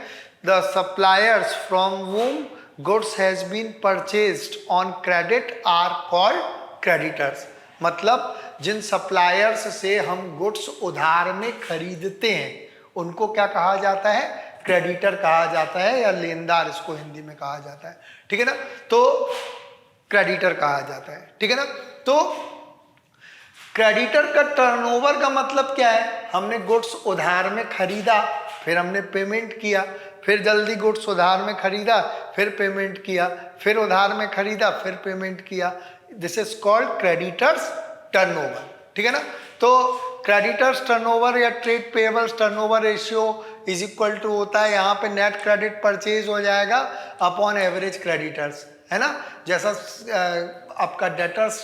A: the suppliers from whom goods has been purchased on credit are called creditors. मतलब जिन सप्लायर्स से हम गुड्स उधार में खरीदते हैं उनको क्या कहा जाता है, क्रेडिटर कहा जाता है, या लेनदार इसको हिंदी में कहा जाता है, ठीक है ना। तो क्रेडिटर कहा जाता है, ठीक है ना। तो क्रेडिटर का टर्नओवर का मतलब क्या है, हमने गुड्स उधार में खरीदा, फिर हमने पेमेंट किया, फिर जल्दी गुड्स उधार में खरीदा, फिर पेमेंट किया, फिर उधार में खरीदा, फिर पेमेंट किया। This is called creditors turnover, ठीक है ना। तो क्रेडिटर्स टर्नओवर या trade payables turnover ratio is equal to होता है यहाँ पे नेट क्रेडिट परचेज हो जाएगा अपॉन एवरेज क्रेडिटर्स, है ना। जैसा आपका डेटर्स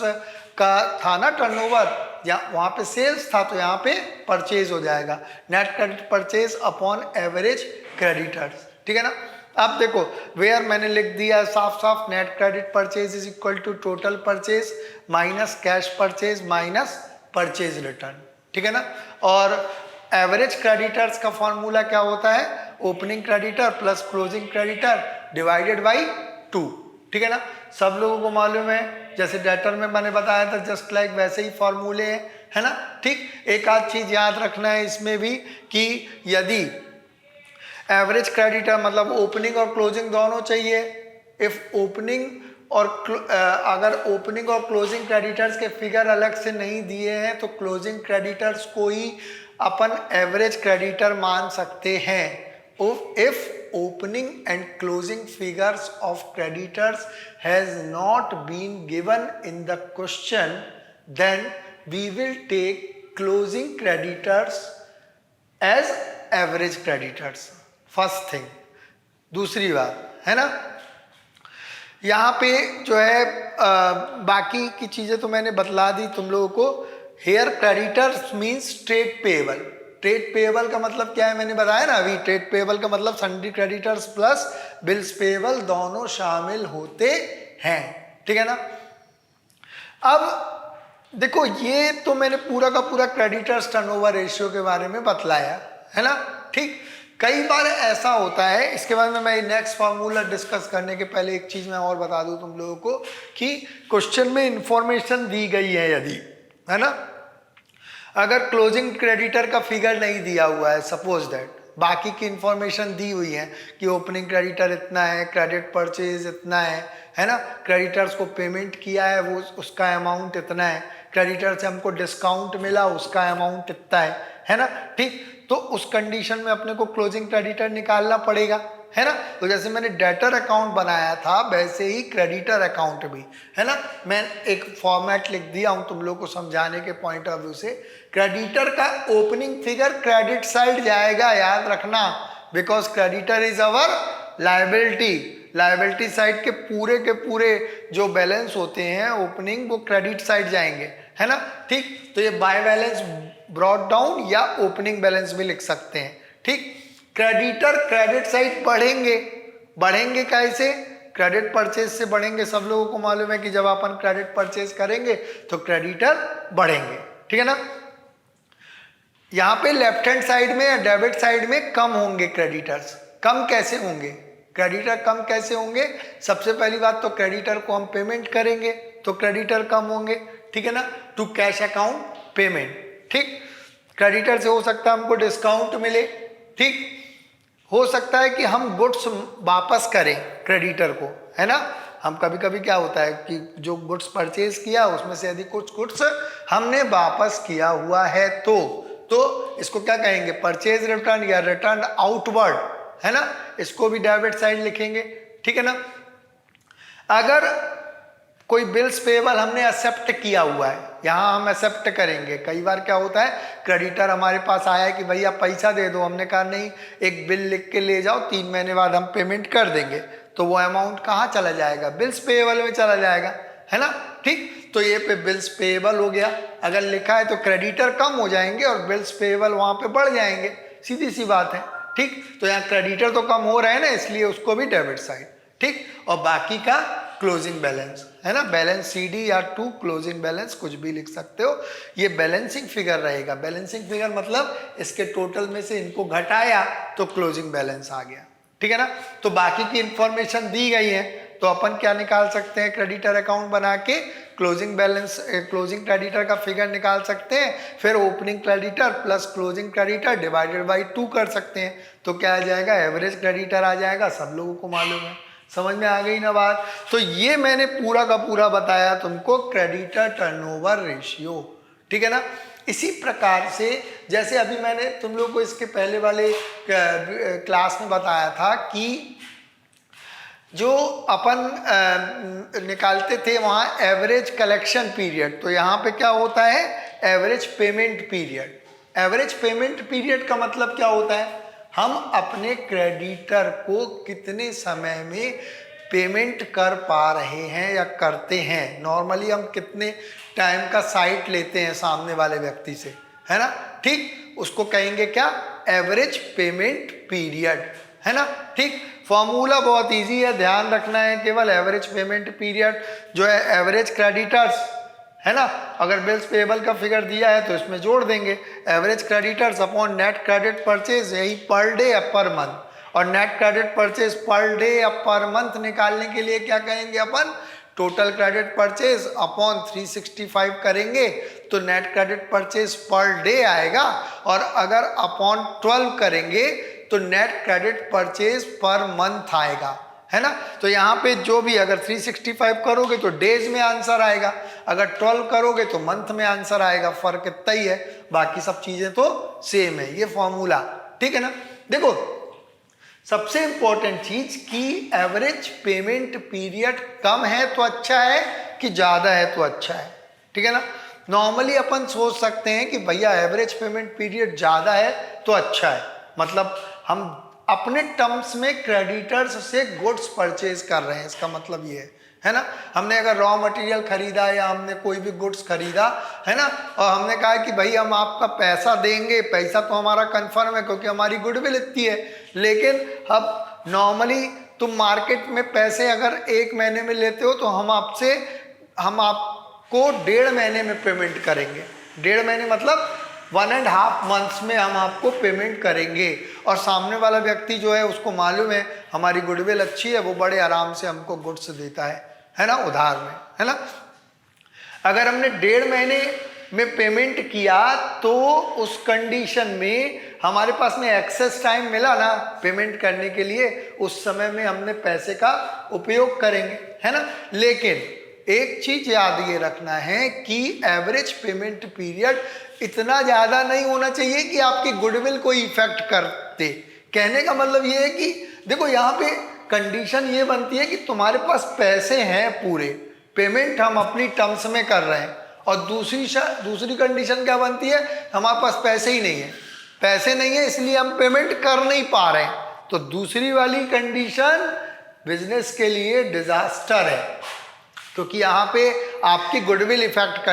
A: का था ना टर्नओवर, या वहाँ पे सेल्स था तो यहाँ पे परचेज हो जाएगा net credit purchase upon average creditors, ठीक है ना। अब देखो वेयर मैंने लिख दिया साफ साफ, net credit purchase is equal to total purchase minus cash purchase minus purchase return, ठीक है ना। और एवरेज क्रेडिटर्स का फॉर्मूला क्या होता है, opening creditor plus closing creditor divided by 2, ठीक है ना। सब लोगों को मालूम है, जैसे डेटर में मैंने बताया था जस्ट लाइक वैसे ही फॉर्मूले हैं, है ना। ठीक, एक आध चीज याद रखना है इसमें भी कि यदि एवरेज क्रेडिटर मतलब ओपनिंग और क्लोजिंग दोनों चाहिए, इफ ओपनिंग और अगर ओपनिंग और क्लोजिंग क्रेडिटर्स के फिगर अलग से नहीं दिए हैं तो क्लोजिंग क्रेडिटर्स को ही अपन एवरेज क्रेडिटर मान सकते हैं। If opening and closing figures of creditors has not been given in the question, then we will take closing creditors as average creditors, first thing। दूसरी बात है ना, यहाँ पे जो है बाकी की चीज़ें तो मैंने बतला दी तुम लोगों को। Here creditors means trade payable. Trade payable का मतलब क्या है मैंने बताया ना अभी, ट्रेड पेएबल का मतलब sundry creditors plus bills payable दोनों शामिल होते हैं, ठीक है ना। अब देखो ये तो मैंने पूरा का पूरा क्रेडिटर्स टर्नओवर रेशियो के बारे में बतलाया, है ना। ठीक, कई बार ऐसा होता है, इसके बाद में मैं नेक्स्ट फार्मूला डिस्कस करने के पहले एक चीज मैं और बता दूं तुम लोगों को कि क्वेश्चन में इंफॉर्मेशन दी गई है यदि, है ना, अगर क्लोजिंग क्रेडिटर का फिगर नहीं दिया हुआ है, सपोज दैट बाकी की इंफॉर्मेशन दी हुई है कि ओपनिंग क्रेडिटर इतना है, क्रेडिट परचेज इतना है ना, क्रेडिटर्स को पेमेंट किया है वो उसका अमाउंट इतना है, क्रेडिटर से हमको डिस्काउंट मिला उसका अमाउंट इतना है ना। ठीक, तो उस कंडीशन में अपने को क्लोजिंग क्रेडिटर निकालना पड़ेगा, है ना। तो जैसे मैंने डेटर अकाउंट बनाया था वैसे ही क्रेडिटर अकाउंट भी, है ना। मैं एक फॉर्मेट लिख दिया हूं तुम लोग को समझाने के पॉइंट ऑफ व्यू से। क्रेडिटर का ओपनिंग फिगर क्रेडिट साइड जाएगा, याद रखना, because creditor is our liability. Liability side के पूरे जो बैलेंस होते हैं ओपनिंग वो क्रेडिट साइड जाएंगे, है ना। ठीक, तो ये बाय बैलेंस ब्रॉट डाउन या ओपनिंग बैलेंस भी लिख सकते हैं। ठीक, क्रेडिटर क्रेडिट साइड बढ़ेंगे कैसे, क्रेडिट परचेज से बढ़ेंगे। सब लोगों को मालूम है कि जब अपन क्रेडिट परचेज करेंगे तो क्रेडिटर बढ़ेंगे, ठीक है ना। यहाँ पे लेफ्ट हैंड साइड में या डेबिट साइड में कम होंगे क्रेडिटर्स। कम कैसे होंगे, क्रेडिटर कम कैसे होंगे, सबसे पहली बात तो क्रेडिटर को हम पेमेंट करेंगे तो क्रेडिटर कम होंगे, ठीक है ना, टू कैश अकाउंट पेमेंट। ठीक, क्रेडिटर से हो सकता है हमको डिस्काउंट मिले, ठीक, हो सकता है कि हम गुड्स वापस करें क्रेडिटर को, है ना। हम कभी कभी क्या होता है कि जो गुड्स परचेज किया उसमें से यदि कुछ गुड्स हमने वापस किया हुआ है तो इसको क्या कहेंगे, परचेज रिटर्न या रिटर्न आउटवर्ड, है ना। इसको भी डेबिट साइड लिखेंगे, ठीक है ना। अगर कोई बिल्स पेएबल हमने एक्सेप्ट किया हुआ है, यहाँ हम एक्सेप्ट करेंगे। कई बार क्या होता है, क्रेडिटर हमारे पास आया है कि भैया पैसा दे दो, हमने कहा नहीं एक बिल लिख के ले जाओ 3 महीने बाद हम पेमेंट कर देंगे, तो वो अमाउंट कहाँ चला जाएगा, बिल्स पेएबल में चला जाएगा, है ना। ठीक, तो ये पे बिल्स पेएबल हो गया। अगर लिखा है तो क्रेडिटर कम हो जाएंगे और बिल्स पेएबल वहाँ पे बढ़ जाएंगे, सीधी सी बात है। ठीक, तो यहाँ क्रेडिटर तो कम हो रहा है ना, इसलिए उसको भी डेबिट साइड। ठीक, और बाकी का क्लोजिंग बैलेंस, है ना, बैलेंस CD या टू क्लोजिंग बैलेंस कुछ भी लिख सकते हो। ये बैलेंसिंग फिगर रहेगा। बैलेंसिंग फिगर मतलब इसके टोटल में से इनको घटाया तो क्लोजिंग बैलेंस आ गया, ठीक है ना। तो बाकी की इंफॉर्मेशन दी गई है तो अपन क्या निकाल सकते हैं, क्रेडिटर अकाउंट बना के क्लोजिंग बैलेंस क्लोजिंग क्रेडिटर का फिगर निकाल सकते हैं। फिर opening creditor plus closing creditor divided by 2 कर सकते हैं, तो क्या आ जाएगा, एवरेज क्रेडिटर आ जाएगा। सब लोगों को मालूम है, समझ में आ गई ना बात। तो ये मैंने पूरा का पूरा बताया तुमको क्रेडिटर टर्नओवर रेशियो, ठीक है ना। इसी प्रकार से जैसे अभी मैंने तुम लोग को इसके पहले वाले क्लास में बताया था कि जो अपन निकालते थे वहाँ एवरेज कलेक्शन पीरियड, तो यहाँ पे क्या होता है average payment period. Average payment period का मतलब क्या होता है, हम अपने क्रेडिटर को कितने समय में पेमेंट कर पा रहे हैं या करते हैं। नॉर्मली हम कितने टाइम का साइट लेते हैं सामने वाले व्यक्ति से, है ना, ठीक, उसको कहेंगे क्या, एवरेज पेमेंट पीरियड, है ना, ठीक। फॉर्मूला बहुत इजी है, ध्यान रखना है केवल, एवरेज पेमेंट पीरियड जो है एवरेज क्रेडिटर्स, है ना, अगर बिल्स पेबल का फिगर दिया है तो इसमें जोड़ देंगे average creditors upon net credit purchase, यही पर डे या पर मंथ, और नेट क्रेडिट परचेज पर डे या पर मंथ निकालने के लिए क्या कहेंगे अपन, टोटल क्रेडिट परचेज अपॉन 365 करेंगे तो net credit purchase per day आएगा, और अगर अपॉन 12 करेंगे तो net credit purchase per month आएगा, है ना। तो यहाँ पे जो भी अगर 365 करोगे तो डेज में आंसर आएगा, अगर 12 करोगे तो मंथ में आंसर आएगा, फर्क इतना ही है, बाकी सब चीजें तो सेम है, ये फॉर्मूला, ठीक है ना। देखो सबसे इंपॉर्टेंट चीज कि एवरेज पेमेंट पीरियड कम है तो अच्छा है कि ज्यादा है तो अच्छा है, ठीक है ना। नॉर्मली अपन सोच सकते हैं कि भैया एवरेज पेमेंट पीरियड ज्यादा है तो अच्छा है, मतलब हम अपने टर्म्स में क्रेडिटर्स से गुड्स परचेज कर रहे हैं, इसका मतलब ये है ना। हमने अगर रॉ मटेरियल खरीदा या हमने कोई भी गुड्स खरीदा, है ना, और हमने कहा कि भाई हम आपका पैसा देंगे, पैसा तो हमारा कंफर्म है क्योंकि हमारी गुडविल इतनी है, लेकिन अब नॉर्मली तुम मार्केट में पैसे अगर 1 महीने में लेते हो तो हम आपको 1.5 महीने में पेमेंट करेंगे, 1.5 महीने मतलब 1.5 मंथ्स में हम आपको पेमेंट करेंगे, और सामने वाला व्यक्ति जो है उसको मालूम है हमारी गुडविल अच्छी है, वो बड़े आराम से हमको गुड्स देता है ना, उधार में, है ना। अगर हमने 1.5 महीने में पेमेंट किया तो उस कंडीशन में हमारे पास में एक्सेस टाइम मिला ना पेमेंट करने के लिए, उस समय में हमने पैसे का उपयोग करेंगे, है ना। लेकिन एक चीज याद ये रखना है कि एवरेज पेमेंट पीरियड इतना ज्यादा नहीं होना चाहिए कि आपकी गुडविल को इफेक्ट कर दे। कहने का मतलब ये है कि देखो यहाँ पे कंडीशन ये बनती है कि तुम्हारे पास पैसे हैं पूरे, पेमेंट हम अपनी टर्म्स में कर रहे हैं, और दूसरी कंडीशन क्या बनती है, हमारे पास पैसे ही नहीं है, पैसे नहीं है इसलिए हम पेमेंट कर नहीं पा रहे हैं, तो दूसरी वाली कंडीशन बिजनेस के लिए डिजास्टर है, क्योंकि यहाँ पे आपकी गुडविल इफेक्ट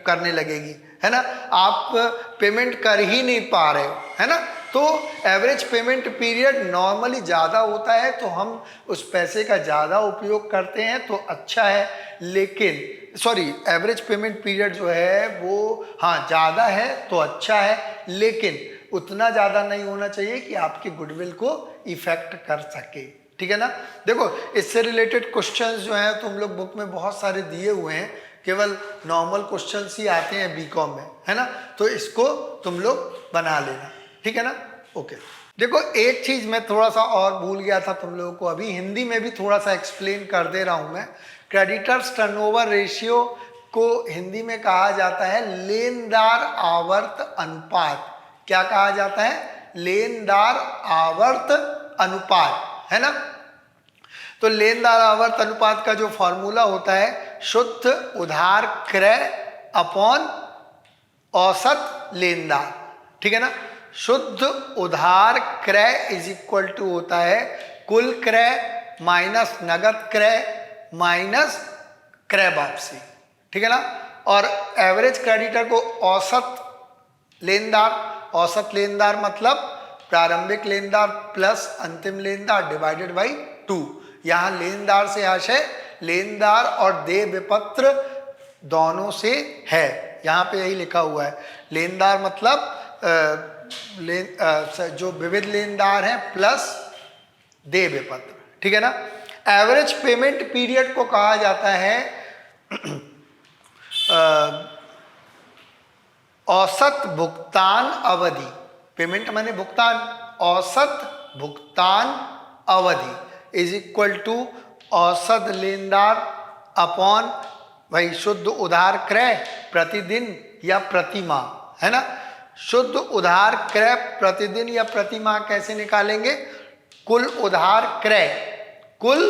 A: करने लगेगी, है ना, आप पेमेंट कर ही नहीं पा रहे हो, है ना। तो एवरेज पेमेंट पीरियड नॉर्मली ज़्यादा होता है तो हम उस पैसे का ज़्यादा उपयोग करते हैं तो अच्छा है, लेकिन सॉरी एवरेज पेमेंट पीरियड जो है वो हाँ ज़्यादा है तो अच्छा है, लेकिन उतना ज़्यादा नहीं होना चाहिए कि आपकी गुडविल को इफेक्ट कर सके, ठीक है ना। देखो इससे रिलेटेड क्वेश्चंस जो हैं तुम लोग बुक में बहुत सारे दिए हुए हैं, केवल नॉर्मल क्वेश्चंस ही आते हैं बीकॉम में, है ना, तो इसको तुम लोग बना लेना, ठीक है ना, ओके। देखो एक चीज मैं थोड़ा सा और भूल गया था तुम लोगों को, अभी हिंदी में भी थोड़ा सा एक्सप्लेन कर दे रहा हूं मैं। क्रेडिटर्स टर्नओवर रेशियो को हिंदी में कहा जाता है लेनदार आवर्त अनुपात। क्या कहा जाता है, लेनदार आवर्त अनुपात, है ना। तो लेनदार आवर्त अनुपात का जो फॉर्मूला होता है शुद्ध उधार क्रय अपॉन औसत लेनदार, ठीक है ना। शुद्ध उधार क्रय इज इक्वल टू होता है कुल क्रय माइनस नगद क्रय माइनस क्रय वापसी, ठीक है ना। और एवरेज क्रेडिटर को औसत लेनदार मतलब प्रारंभिक लेनदार प्लस अंतिम लेनदार डिवाइडेड बाई 2। यहाँ लेनदार से आशय लेनदार और देय विपत्र दोनों से है, यहाँ पे यही लिखा हुआ है। लेनदार मतलब जो विविध लेनदार हैं प्लस देय विपत्र, ठीक है ना। एवरेज पेमेंट पीरियड को कहा जाता है औसत भुगतान अवधि। पेमेंट माने भुगतान, औसत भुगतान अवधि इज इक्वल टू औसत लेनदार अपॉन भाई शुद्ध उधार क्रय प्रतिदिन या प्रति माह, है ना। शुद्ध उधार क्रय प्रतिदिन या प्रति माह कैसे निकालेंगे? कुल उधार क्रय, कुल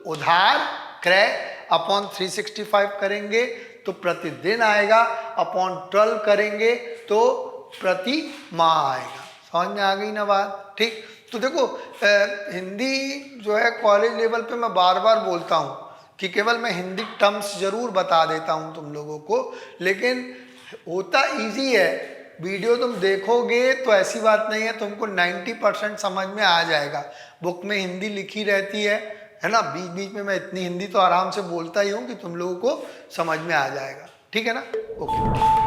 A: उधार क्रय अपॉन 365 करेंगे तो प्रतिदिन आएगा, अपॉन 12 करेंगे तो प्रति माह आएगा। समझ में आ गई ना बात? ठीक। तो देखो हिंदी जो है कॉलेज लेवल पे मैं बार बार बोलता हूँ कि केवल मैं हिंदी टर्म्स जरूर बता देता हूँ तुम लोगों को, लेकिन होता इजी है। वीडियो तुम देखोगे तो ऐसी बात नहीं है, तुमको 90% समझ में आ जाएगा। बुक में हिंदी लिखी रहती है ना। बीच बीच में मैं इतनी हिंदी तो आराम से बोलता ही हूँ कि तुम लोगों को समझ में आ जाएगा। ठीक है ना? ओके।